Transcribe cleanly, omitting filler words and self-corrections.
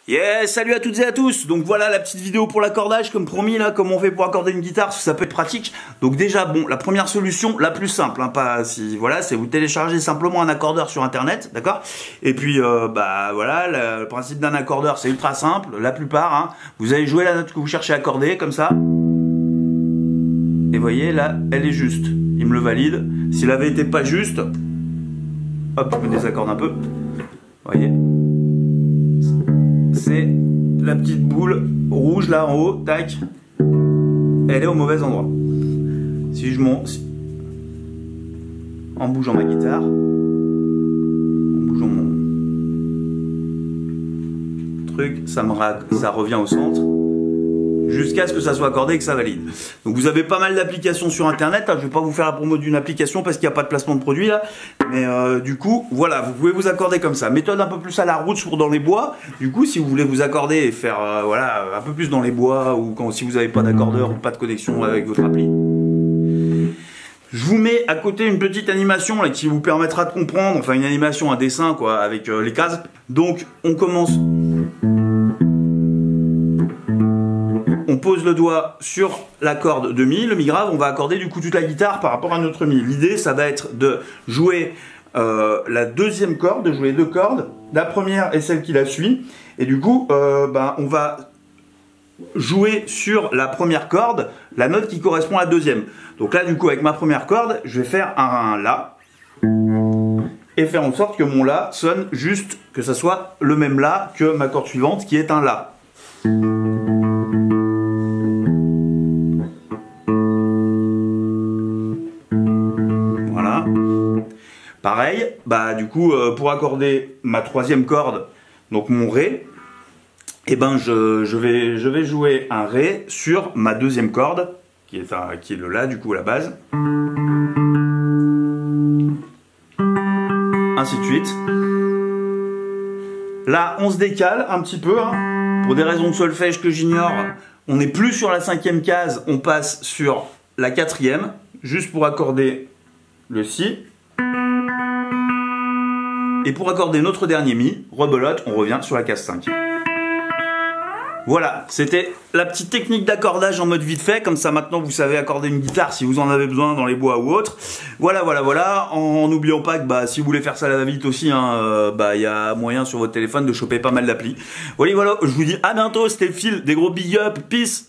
Yeah, salut à toutes et à tous. Donc voilà la petite vidéo pour l'accordage, comme promis là, comment on fait pour accorder une guitare, parce que ça peut être pratique. Donc déjà, bon, la première solution, la plus simple, hein, pas si voilà, c'est vous téléchargez simplement un accordeur sur internet, d'accord. Et puis bah voilà, le principe d'un accordeur, c'est ultra simple. La plupart, hein, vous allez jouer la note que vous cherchez à accorder, comme ça. Et voyez là, elle est juste. Il me le valide. S'il avait été pas juste, hop, je me désaccorde un peu. Voyez. C'est la petite boule rouge là en haut, tac, elle est au mauvais endroit. Si je monte, en bougeant ma guitare, en bougeant mon truc, ça revient au centre, jusqu'à ce que ça soit accordé et que ça valide. Donc vous avez pas mal d'applications sur internet, hein. Je vais pas vous faire la promo d'une application parce qu'il n'y a pas de placement de produit là, mais du coup voilà, vous pouvez vous accorder comme ça. Méthode un peu plus à la route pour dans les bois. Du coup si vous voulez vous accorder et faire voilà, un peu plus dans les bois, ou si vous n'avez pas d'accordeur ou pas de connexion avec votre appli, je vous mets à côté une petite animation là, qui vous permettra de comprendre, enfin une animation, un dessin quoi, avec les cases. Donc on commence. On pose le doigt sur la corde de mi, le mi grave, on va accorder du coup toute la guitare par rapport à notre mi. L'idée, ça va être de jouer la deuxième corde, de jouer deux cordes. La première est celle qui la suit. Et du coup, on va jouer sur la première corde la note qui correspond à la deuxième. Donc là, du coup, avec ma première corde, je vais faire un La. Et faire en sorte que mon La sonne juste, que ça soit le même La que ma corde suivante qui est un La. Pareil, bah du coup pour accorder ma troisième corde, donc mon Ré, et ben je vais jouer un Ré sur ma deuxième corde, qui est le La du coup à la base. Ainsi de suite. Là on se décale un petit peu, hein, pour des raisons de solfège que j'ignore, on n'est plus sur la cinquième case, on passe sur la quatrième, juste pour accorder le Si. Et pour accorder notre dernier Mi, rebelote, on revient sur la case 5. Voilà, c'était la petite technique d'accordage en mode vite fait. Comme ça, maintenant, vous savez accorder une guitare si vous en avez besoin dans les bois ou autre. Voilà. En n'oubliant pas que si vous voulez faire ça à la va-vite aussi, hein, y a moyen sur votre téléphone de choper pas mal d'applis. Voilà, je vous dis à bientôt, c'était Phil, des gros big up, peace.